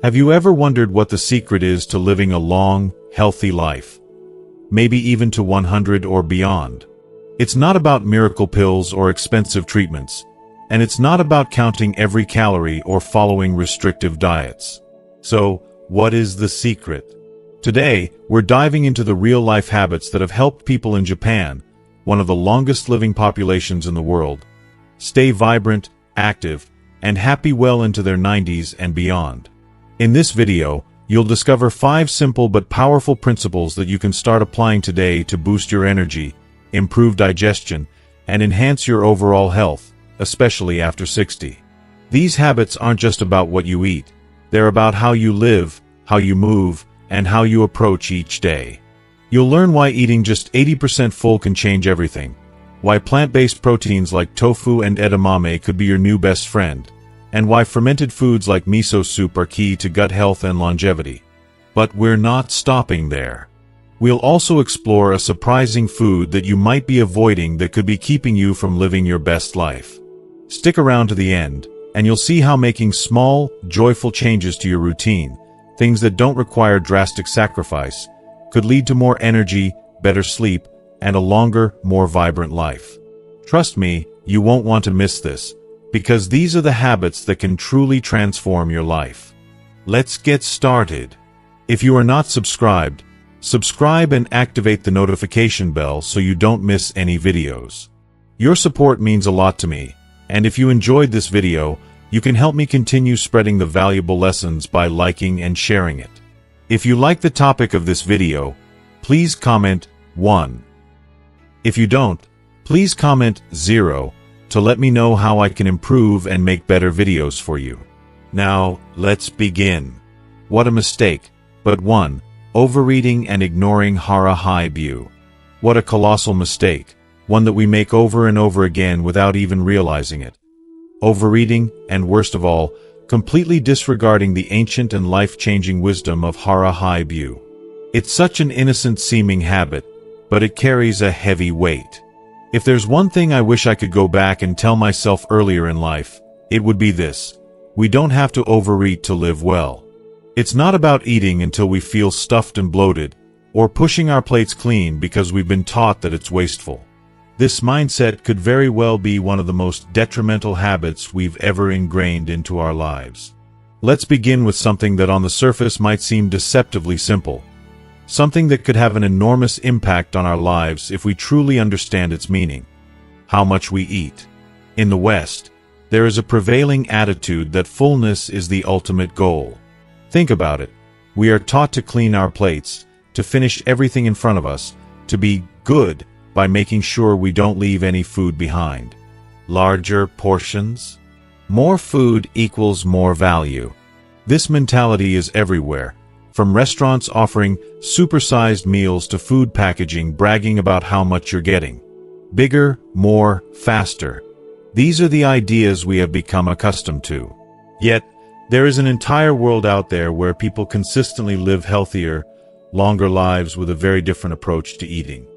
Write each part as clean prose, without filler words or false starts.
Have you ever wondered what the secret is to living a long, healthy life? Maybe even to 100 or beyond. It's not about miracle pills or expensive treatments, and it's not about counting every calorie or following restrictive diets. So, what is the secret? Today, we're diving into the real-life habits that have helped people in Japan, one of the longest-living populations in the world, stay vibrant, active, and happy well into their 90s and beyond. In this video, you'll discover 5 simple but powerful principles that you can start applying today to boost your energy, improve digestion, and enhance your overall health, especially after 60. These habits aren't just about what you eat. They're about how you live, how you move, and how you approach each day. You'll learn why eating just 80% full can change everything, why plant-based proteins like tofu and edamame could be your new best friend, and why fermented foods like miso soup are key to gut health and longevity. But we're not stopping there. We'll also explore a surprising food that you might be avoiding that could be keeping you from living your best life. Stick around to the end, and you'll see how making small, joyful changes to your routine, things that don't require drastic sacrifice, could lead to more energy, better sleep, and a longer, more vibrant life. Trust me, you won't want to miss this, because these are the habits that can truly transform your life. Let's get started. If you are not subscribed, subscribe and activate the notification bell so you don't miss any videos. Your support means a lot to me, and if you enjoyed this video, you can help me continue spreading the valuable lessons by liking and sharing it. If you like the topic of this video, please comment 1. If you don't, please comment 0 to let me know how I can improve and make better videos for you. Now, let's begin. What a mistake. But 1. Overeating and ignoring hara high-bu. What a colossal mistake, one that we make over and over again without even realizing it. Overeating, and worst of all, completely disregarding the ancient and life-changing wisdom of hara high-bu. It's such an innocent-seeming habit, but it carries a heavy weight. If there's one thing I wish I could go back and tell myself earlier in life, it would be this: we don't have to overeat to live well. It's not about eating until we feel stuffed and bloated, or pushing our plates clean because we've been taught that it's wasteful. This mindset could very well be one of the most detrimental habits we've ever ingrained into our lives. Let's begin with something that on the surface might seem deceptively simple. Something that could have an enormous impact on our lives if we truly understand its meaning. How much we eat. In the West, there is a prevailing attitude that fullness is the ultimate goal. Think about it. We are taught to clean our plates, to finish everything in front of us, to be good by making sure we don't leave any food behind. Larger portions? More food equals more value. This mentality is everywhere, from restaurants offering supersized meals to food packaging bragging about how much you're getting. Bigger, more, faster. These are the ideas we have become accustomed to. Yet, there is an entire world out there where people consistently live healthier, longer lives with a very different approach to eating.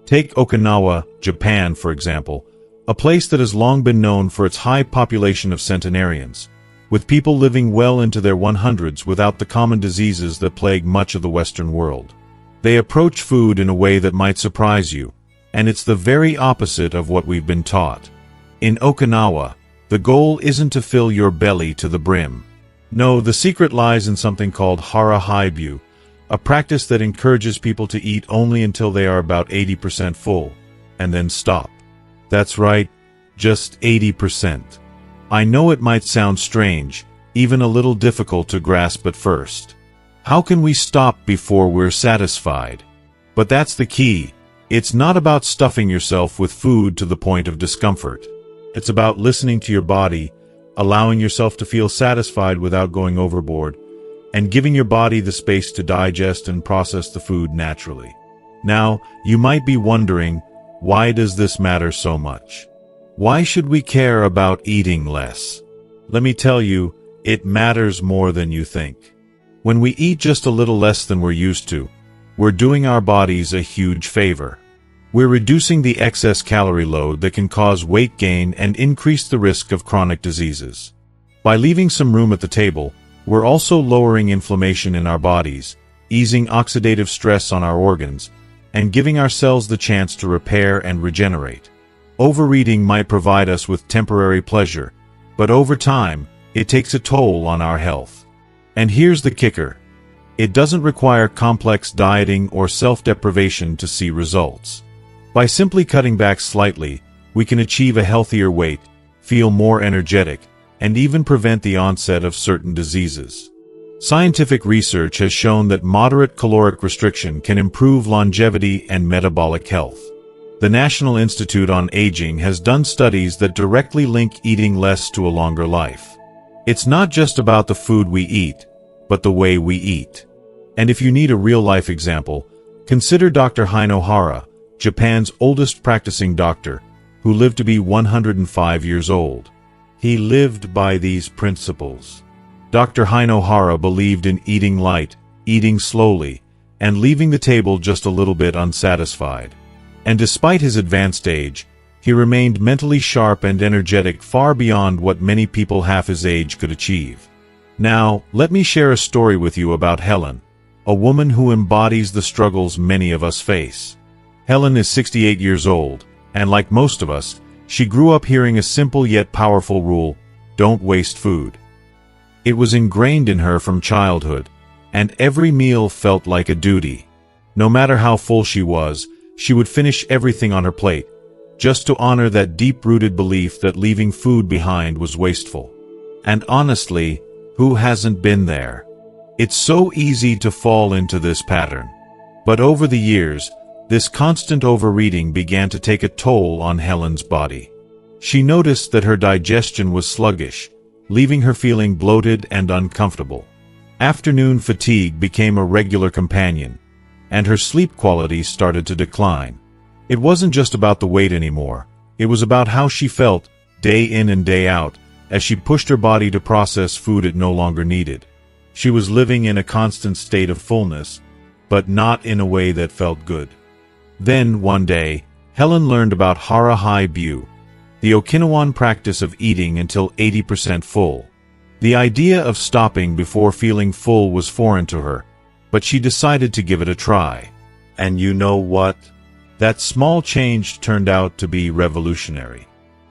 Take Okinawa, Japan, for example, a place that has long been known for its high population of centenarians, with people living well into their 100s without the common diseases that plague much of the Western world. They approach food in a way that might surprise you, and it's the very opposite of what we've been taught. In Okinawa, the goal isn't to fill your belly to the brim. No, the secret lies in something called hara high-bu, a practice that encourages people to eat only until they are about 80% full, and then stop. That's right, just 80%. I know it might sound strange, even a little difficult to grasp at first. How can we stop before we're satisfied? But that's the key. It's not about stuffing yourself with food to the point of discomfort. It's about listening to your body, allowing yourself to feel satisfied without going overboard, and giving your body the space to digest and process the food naturally. Now, you might be wondering, why does this matter so much? Why should we care about eating less? Let me tell you, it matters more than you think. When we eat just a little less than we're used to, we're doing our bodies a huge favor. We're reducing the excess calorie load that can cause weight gain and increase the risk of chronic diseases. By leaving some room at the table, we're also lowering inflammation in our bodies, easing oxidative stress on our organs, and giving ourselves the chance to repair and regenerate. Overeating might provide us with temporary pleasure, but over time, it takes a toll on our health. And here's the kicker. It doesn't require complex dieting or self-deprivation to see results. By simply cutting back slightly, we can achieve a healthier weight, feel more energetic, and even prevent the onset of certain diseases. Scientific research has shown that moderate caloric restriction can improve longevity and metabolic health. The National Institute on Aging has done studies that directly link eating less to a longer life. It's not just about the food we eat, but the way we eat. And if you need a real-life example, consider Dr. Hino Hara, Japan's oldest practicing doctor, who lived to be 105 years old. He lived by these principles. Dr. Hino Hara believed in eating light, eating slowly, and leaving the table just a little bit unsatisfied. And despite his advanced age, he remained mentally sharp and energetic far beyond what many people half his age could achieve. Now, let me share a story with you about Helen, a woman who embodies the struggles many of us face. Helen is 68 years old, and like most of us, she grew up hearing a simple yet powerful rule: don't waste food. It was ingrained in her from childhood, and every meal felt like a duty. No matter how full she was, she would finish everything on her plate, just to honor that deep-rooted belief that leaving food behind was wasteful. And honestly, who hasn't been there? It's so easy to fall into this pattern. But over the years, this constant overeating began to take a toll on Helen's body. She noticed that her digestion was sluggish, leaving her feeling bloated and uncomfortable. Afternoon fatigue became a regular companion, and her sleep quality started to decline. It wasn't just about the weight anymore. It was about how she felt, day in and day out, as she pushed her body to process food it no longer needed. She was living in a constant state of fullness, but not in a way that felt good. Then, one day, Helen learned about Hara Hai Bu, the Okinawan practice of eating until 80% full. The idea of stopping before feeling full was foreign to her, but she decided to give it a try. And you know what? That small change turned out to be revolutionary.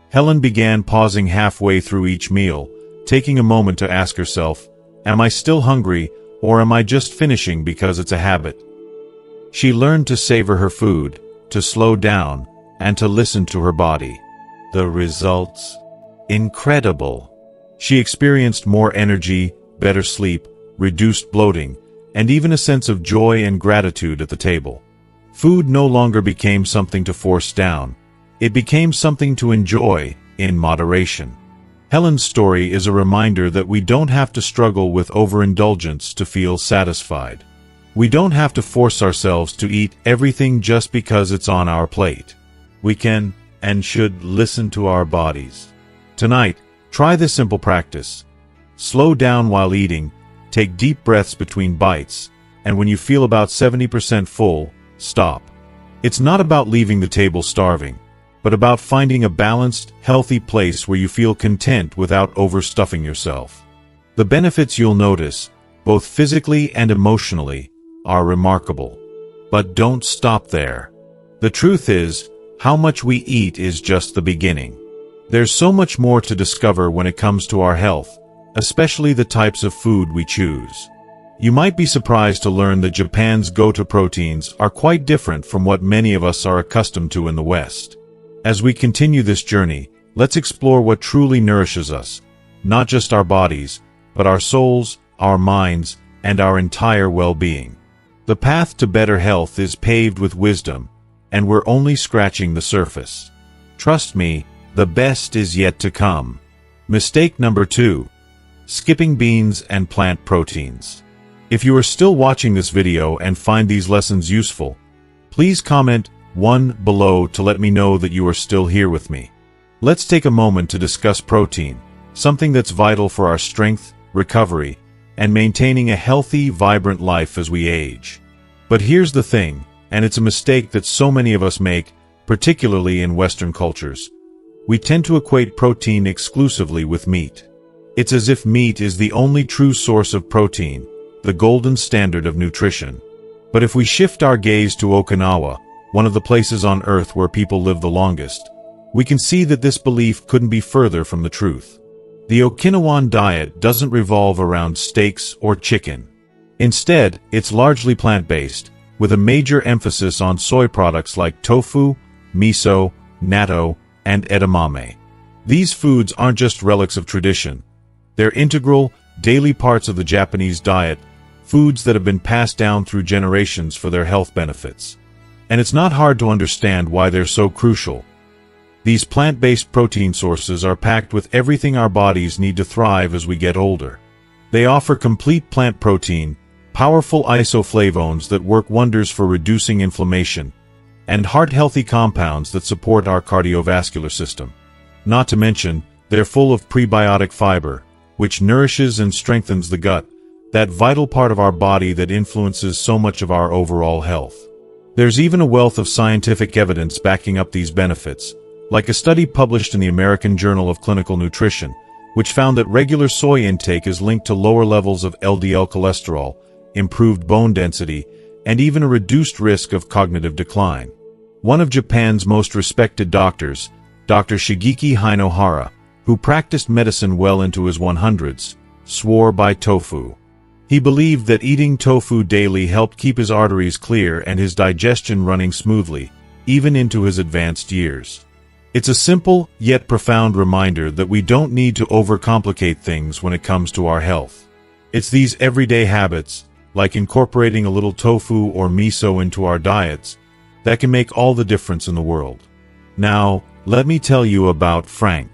Helen began pausing halfway through each meal, taking a moment to ask herself, am I still hungry, or am I just finishing because it's a habit? She learned to savor her food, to slow down, and to listen to her body. The results? Incredible. She experienced more energy, better sleep, reduced bloating, and even a sense of joy and gratitude at the table. Food no longer became something to force down. It became something to enjoy, in moderation. Helen's story is a reminder that we don't have to struggle with overindulgence to feel satisfied. We don't have to force ourselves to eat everything just because it's on our plate. We can and should listen to our bodies. Tonight, try this simple practice. Slow down while eating, take deep breaths between bites, and when you feel about 70% full, stop. It's not about leaving the table starving, but about finding a balanced, healthy place where you feel content without overstuffing yourself. The benefits you'll notice, both physically and emotionally, are remarkable. But don't stop there. The truth is, how much we eat is just the beginning. There's so much more to discover when it comes to our health, especially the types of food we choose. You might be surprised to learn that Japan's go-to proteins are quite different from what many of us are accustomed to in the West. As we continue this journey, let's explore what truly nourishes us, not just our bodies, but our souls, our minds, and our entire well-being. The path to better health is paved with wisdom, and we're only scratching the surface. Trust me, the best is yet to come. Mistake number 2. Skipping beans and plant proteins. If you are still watching this video and find these lessons useful, please comment 1 below to let me know that you are still here with me. Let's take a moment to discuss protein, something that's vital for our strength, recovery, and maintaining a healthy, vibrant life as we age. But here's the thing, and it's a mistake that so many of us make, particularly in Western cultures. We tend to equate protein exclusively with meat. It's as if meat is the only true source of protein, the golden standard of nutrition. But if we shift our gaze to Okinawa, one of the places on Earth where people live the longest, we can see that this belief couldn't be further from the truth. The Okinawan diet doesn't revolve around steaks or chicken. Instead, it's largely plant-based, with a major emphasis on soy products like tofu, miso, natto, and edamame. These foods aren't just relics of tradition. They're integral, daily parts of the Japanese diet, foods that have been passed down through generations for their health benefits. And it's not hard to understand why they're so crucial. These plant-based protein sources are packed with everything our bodies need to thrive as we get older. They offer complete plant protein, powerful isoflavones that work wonders for reducing inflammation, and heart-healthy compounds that support our cardiovascular system. Not to mention, they're full of prebiotic fiber, which nourishes and strengthens the gut, that vital part of our body that influences so much of our overall health. There's even a wealth of scientific evidence backing up these benefits, like a study published in the American Journal of Clinical Nutrition, which found that regular soy intake is linked to lower levels of LDL cholesterol, improved bone density, and even a reduced risk of cognitive decline. One of Japan's most respected doctors, Dr. Shigeki Hinohara, who practiced medicine well into his 100s, swore by tofu. He believed that eating tofu daily helped keep his arteries clear and his digestion running smoothly, even into his advanced years. It's a simple, yet profound reminder that we don't need to overcomplicate things when it comes to our health. It's these everyday habits, like incorporating a little tofu or miso into our diets, that can make all the difference in the world. Now, let me tell you about Frank.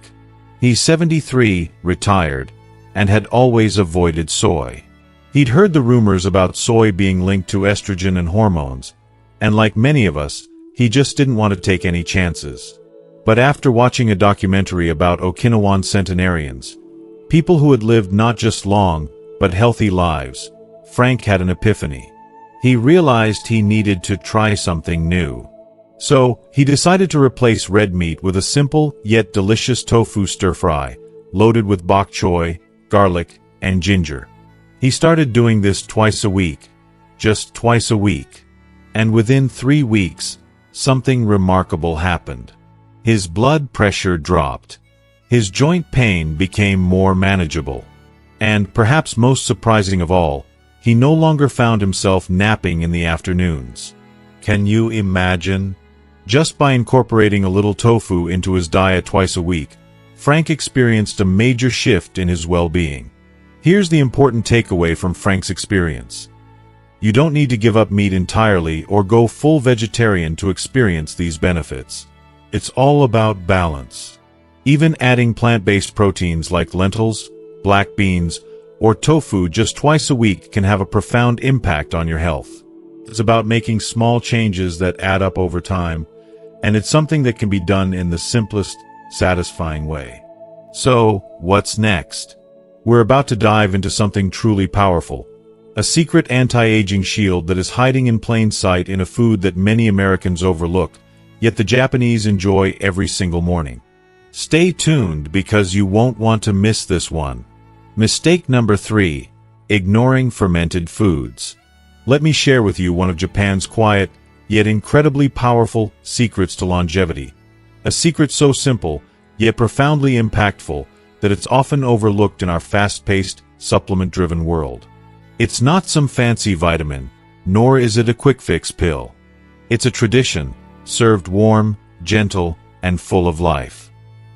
He's 73, retired, and had always avoided soy. He'd heard the rumors about soy being linked to estrogen and hormones, and like many of us, he just didn't want to take any chances. But after watching a documentary about Okinawan centenarians, people who had lived not just long, but healthy lives, Frank had an epiphany. He realized he needed to try something new. So, he decided to replace red meat with a simple, yet delicious tofu stir-fry, loaded with bok choy, garlic, and ginger. He started doing this twice a week, just twice a week. And within 3 weeks, something remarkable happened. His blood pressure dropped. His joint pain became more manageable. And, perhaps most surprising of all, he no longer found himself napping in the afternoons. Can you imagine? Just by incorporating a little tofu into his diet twice a week, Frank experienced a major shift in his well-being. Here's the important takeaway from Frank's experience. You don't need to give up meat entirely or go full vegetarian to experience these benefits. It's all about balance. Even adding plant-based proteins like lentils, black beans, or tofu just twice a week can have a profound impact on your health. It's about making small changes that add up over time, and it's something that can be done in the simplest, satisfying way. So, what's next? We're about to dive into something truly powerful, a secret anti-aging shield that is hiding in plain sight in a food that many Americans overlook, yet the Japanese enjoy every single morning. Stay tuned because you won't want to miss this one. Mistake number 3, ignoring fermented foods. Let me share with you one of Japan's quiet, yet incredibly powerful secrets to longevity. A secret so simple, yet profoundly impactful, that it's often overlooked in our fast-paced, supplement-driven world. It's not some fancy vitamin, nor is it a quick-fix pill. It's a tradition, served warm, gentle, and full of life.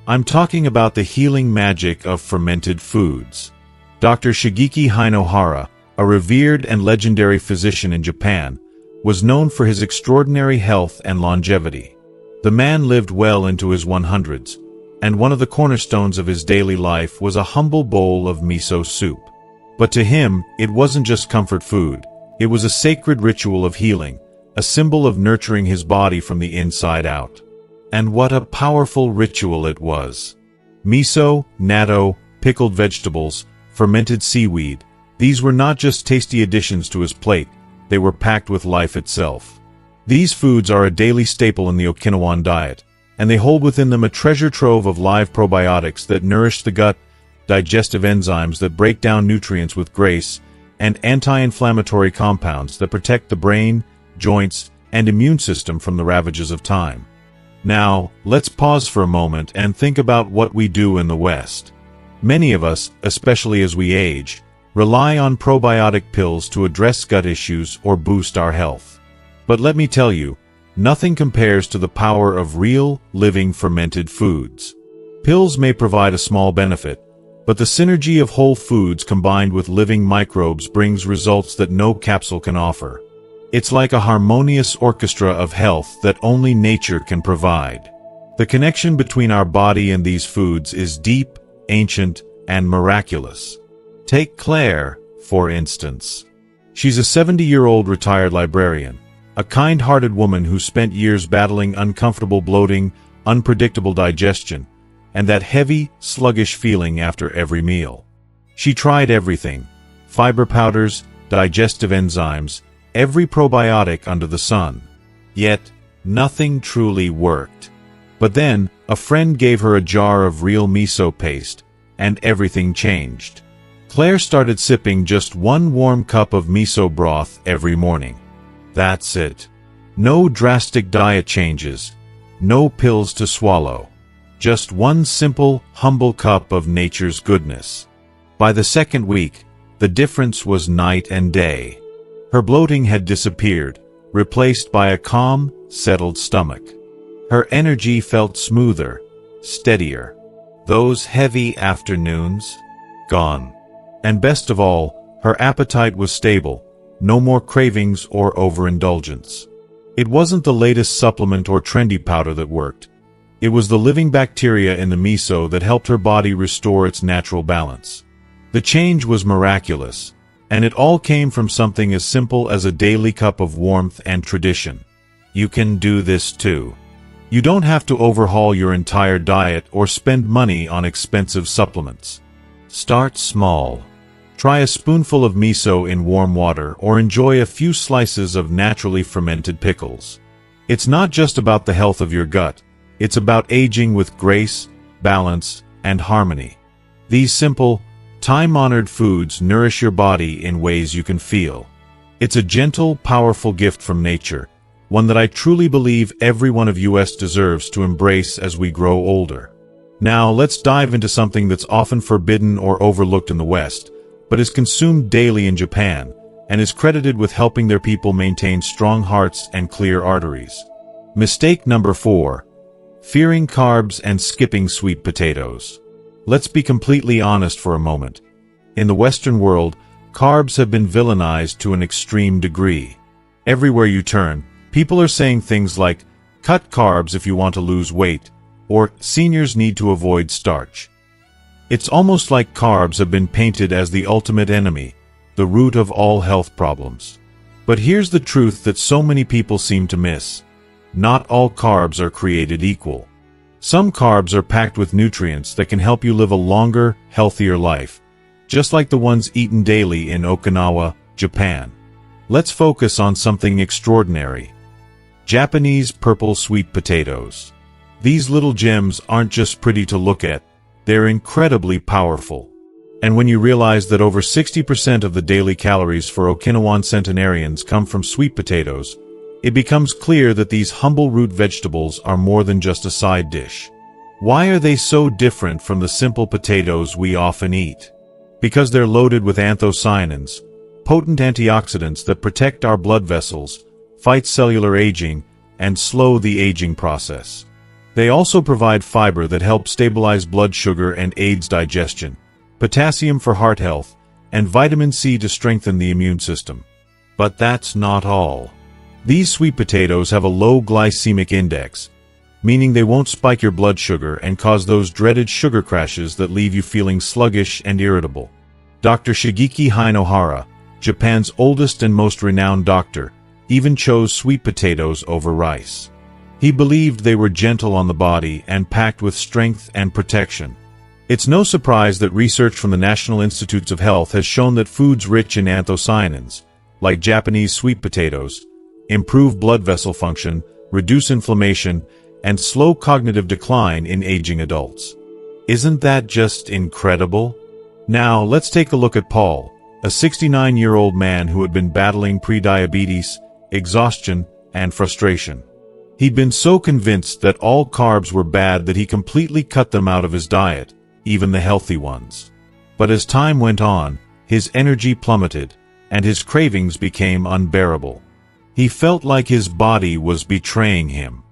I'm talking about the healing magic of fermented foods. Dr. Shigeki Hinohara, a revered and legendary physician in Japan, was known for his extraordinary health and longevity. The man lived well into his 100s, and one of the cornerstones of his daily life was a humble bowl of miso soup. But to him, it wasn't just comfort food. It was a sacred ritual of healing, a symbol of nurturing his body from the inside out. And what a powerful ritual it was. Miso, natto, pickled vegetables, fermented seaweed, these were not just tasty additions to his plate, they were packed with life itself. These foods are a daily staple in the Okinawan diet, and they hold within them a treasure trove of live probiotics that nourish the gut, digestive enzymes that break down nutrients with grace, and anti-inflammatory compounds that protect the brain, joints, and immune system from the ravages of time. Now, let's pause for a moment and think about what we do in the West. Many of us, especially as we age, rely on probiotic pills to address gut issues or boost our health. But let me tell you, nothing compares to the power of real, living fermented foods. Pills may provide a small benefit, but the synergy of whole foods combined with living microbes brings results that no capsule can offer. It's like a harmonious orchestra of health that only nature can provide. The connection between our body and these foods is deep, ancient, and miraculous. Take Claire, for instance. She's a 70-year-old retired librarian, a kind-hearted woman who spent years battling uncomfortable bloating, unpredictable digestion, and that heavy, sluggish feeling after every meal. She tried everything: fiber powders, digestive enzymes, every probiotic under the sun. Yet, nothing truly worked. But then, a friend gave her a jar of real miso paste, and everything changed. Claire started sipping just one warm cup of miso broth every morning. That's it. No drastic diet changes, no pills to swallow. Just one simple, humble cup of nature's goodness. By the second week, the difference was night and day. Her bloating had disappeared, replaced by a calm, settled stomach. Her energy felt smoother, steadier. Those heavy afternoons? Gone. And best of all, her appetite was stable, no more cravings or overindulgence. It wasn't the latest supplement or trendy powder that worked. It was the living bacteria in the miso that helped her body restore its natural balance. The change was miraculous, and it all came from something as simple as a daily cup of warmth and tradition. You can do this too. You don't have to overhaul your entire diet or spend money on expensive supplements. Start small. Try a spoonful of miso in warm water or enjoy a few slices of naturally fermented pickles. It's not just about the health of your gut. It's about aging with grace, balance, and harmony. These simple, time-honored foods nourish your body in ways you can feel. It's a gentle, powerful gift from nature, one that I truly believe every one of us deserves to embrace as we grow older. Now, let's dive into something that's often forbidden or overlooked in the West, but is consumed daily in Japan, and is credited with helping their people maintain strong hearts and clear arteries. Mistake number 4. Fearing carbs and skipping sweet potatoes. Let's be completely honest for a moment. In the Western world, carbs have been villainized to an extreme degree. Everywhere you turn, people are saying things like, "Cut carbs if you want to lose weight," or "Seniors need to avoid starch." It's almost like carbs have been painted as the ultimate enemy, the root of all health problems. But here's the truth that so many people seem to miss. Not all carbs are created equal. Some carbs are packed with nutrients that can help you live a longer, healthier life, just like the ones eaten daily in Okinawa, Japan. Let's focus on something extraordinary. Japanese purple sweet potatoes. These little gems aren't just pretty to look at, they're incredibly powerful. And when you realize that over 60% of the daily calories for Okinawan centenarians come from sweet potatoes, it becomes clear that these humble root vegetables are more than just a side dish. Why are they so different from the simple potatoes we often eat? Because they're loaded with anthocyanins, potent antioxidants that protect our blood vessels, fight cellular aging, and slow the aging process. They also provide fiber that helps stabilize blood sugar and aids digestion, potassium for heart health, and vitamin C to strengthen the immune system. But that's not all. These sweet potatoes have a low glycemic index, meaning they won't spike your blood sugar and cause those dreaded sugar crashes that leave you feeling sluggish and irritable. Dr. Shigeki Hinohara, Japan's oldest and most renowned doctor, even chose sweet potatoes over rice. He believed they were gentle on the body and packed with strength and protection. It's no surprise that research from the National Institutes of Health has shown that foods rich in anthocyanins, like Japanese sweet potatoes, improve blood vessel function, reduce inflammation, and slow cognitive decline in aging adults. Isn't that just incredible? Now, let's take a look at Paul, a 69-year-old man who had been battling prediabetes, exhaustion, and frustration. He'd been so convinced that all carbs were bad that he completely cut them out of his diet, even the healthy ones. But as time went on, his energy plummeted, and his cravings became unbearable. He felt like his body was betraying him.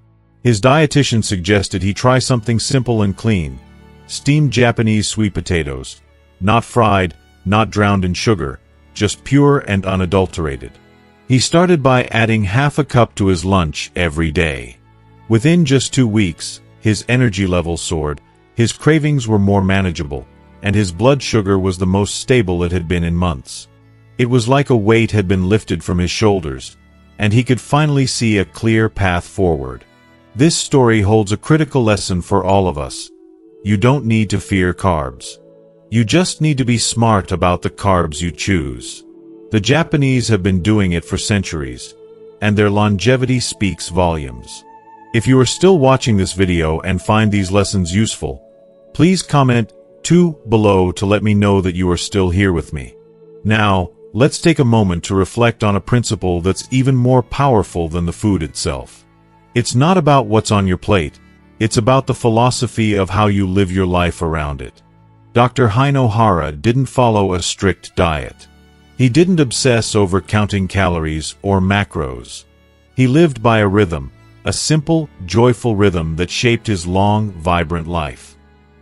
His dietitian suggested he try something simple and clean: steamed Japanese sweet potatoes. Not fried, not drowned in sugar, just pure and unadulterated. He started by adding half a cup to his lunch every day. Within just 2 weeks, his energy levels soared, his cravings were more manageable, and his blood sugar was the most stable it had been in months. It was like a weight had been lifted from his shoulders, and he could finally see a clear path forward. This story holds a critical lesson for all of us. You don't need to fear carbs. You just need to be smart about the carbs you choose. The Japanese have been doing it for centuries, and their longevity speaks volumes. If you are still watching this video and find these lessons useful, please comment 2 below to let me know that you are still here with me. Now, let's take a moment to reflect on a principle that's even more powerful than the food itself. It's not about what's on your plate, it's about the philosophy of how you live your life around it. Dr. Haino Hara didn't follow a strict diet. He didn't obsess over counting calories or macros. He lived by a rhythm, a simple, joyful rhythm that shaped his long, vibrant life.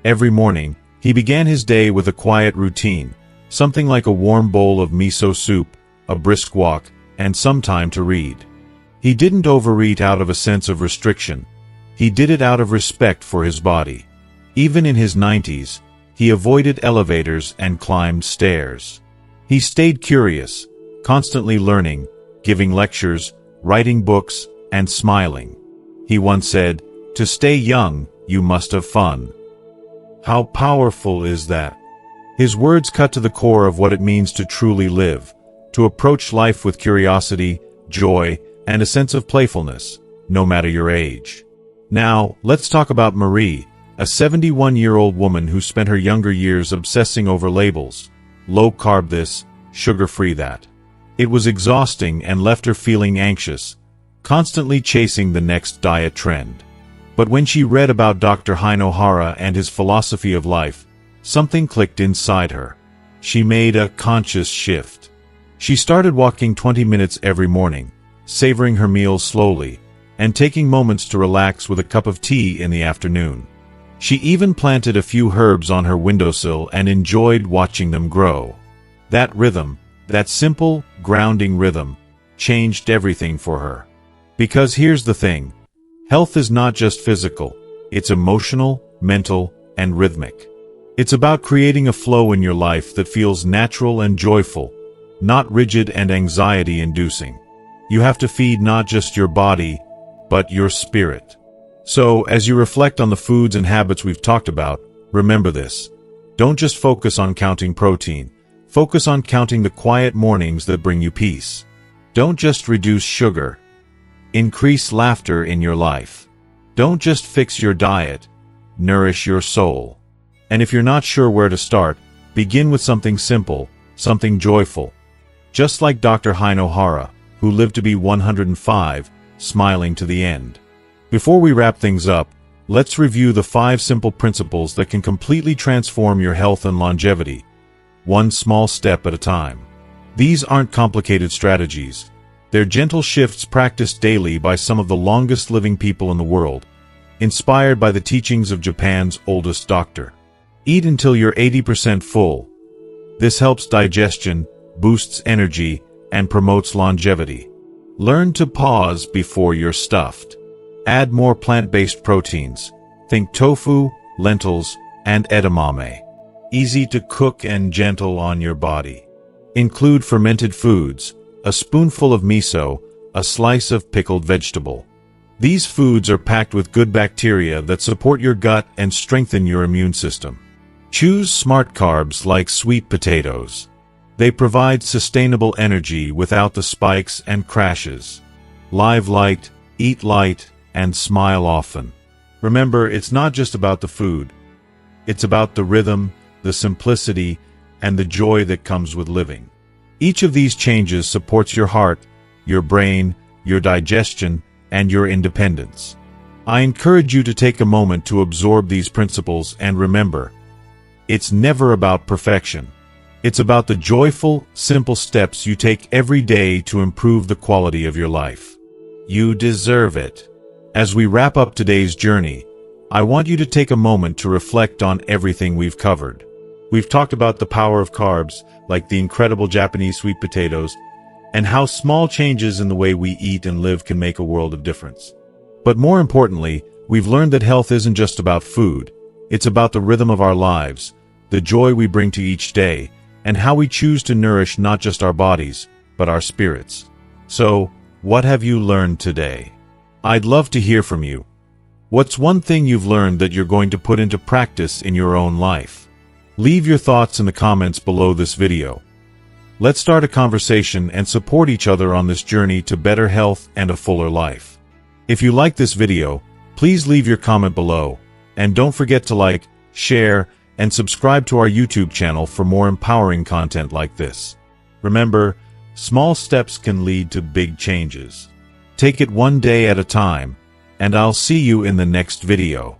Every morning, he began his day with a quiet routine, something like a warm bowl of miso soup, a brisk walk, and some time to read. He didn't overeat out of a sense of restriction. He did it out of respect for his body. Even in his 90s, he avoided elevators and climbed stairs. He stayed curious, constantly learning, giving lectures, writing books, and smiling. He once said, "To stay young, you must have fun." How powerful is that? His words cut to the core of what it means to truly live, to approach life with curiosity, joy, and a sense of playfulness, no matter your age. Now, let's talk about Marie, a 71-year-old woman who spent her younger years obsessing over labels. Low-carb this, sugar-free that. It was exhausting and left her feeling anxious, constantly chasing the next diet trend. But when she read about Dr. Haino Hara and his philosophy of life, something clicked inside her. She made a conscious shift. She started walking 20 minutes every morning, savoring her meals slowly, and taking moments to relax with a cup of tea in the afternoon. She even planted a few herbs on her windowsill and enjoyed watching them grow. That rhythm, that simple, grounding rhythm, changed everything for her. Because here's the thing, health is not just physical, it's emotional, mental, and rhythmic. It's about creating a flow in your life that feels natural and joyful, not rigid and anxiety-inducing. You have to feed not just your body, but your spirit. So, as you reflect on the foods and habits we've talked about, remember this. Don't just focus on counting protein. Focus on counting the quiet mornings that bring you peace. Don't just reduce sugar. Increase laughter in your life. Don't just fix your diet. Nourish your soul. And if you're not sure where to start, begin with something simple, something joyful. Just like Dr. Haino Hara, who lived to be 105, smiling to the end. Before we wrap things up, let's review the 5 simple principles that can completely transform your health and longevity, one small step at a time. These aren't complicated strategies. They're gentle shifts practiced daily by some of the longest living people in the world, inspired by the teachings of Japan's oldest doctor. Eat until you're 80% full. This helps digestion, boosts energy, and promotes longevity. Learn to pause before you're stuffed. Add more plant-based proteins. Think tofu, lentils, and edamame. Easy to cook and gentle on your body. Include fermented foods, a spoonful of miso, a slice of pickled vegetable. These foods are packed with good bacteria that support your gut and strengthen your immune system. Choose smart carbs like sweet potatoes. They provide sustainable energy without the spikes and crashes. Live light, eat light, and smile often. Remember, it's not just about the food. It's about the rhythm, the simplicity, and the joy that comes with living. Each of these changes supports your heart, your brain, your digestion, and your independence. I encourage you to take a moment to absorb these principles and remember, it's never about perfection. It's about the joyful, simple steps you take every day to improve the quality of your life. You deserve it. As we wrap up today's journey, I want you to take a moment to reflect on everything we've covered. We've talked about the power of carbs, like the incredible Japanese sweet potatoes, and how small changes in the way we eat and live can make a world of difference. But more importantly, we've learned that health isn't just about food. It's about the rhythm of our lives, the joy we bring to each day, and how we choose to nourish not just our bodies, but our spirits. So, what have you learned today? I'd love to hear from you. What's one thing you've learned that you're going to put into practice in your own life? Leave your thoughts in the comments below this video. Let's start a conversation and support each other on this journey to better health and a fuller life. If you like this video, please leave your comment below, and don't forget to like, share, and subscribe to our YouTube channel for more empowering content like this. Remember, small steps can lead to big changes. Take it one day at a time, and I'll see you in the next video.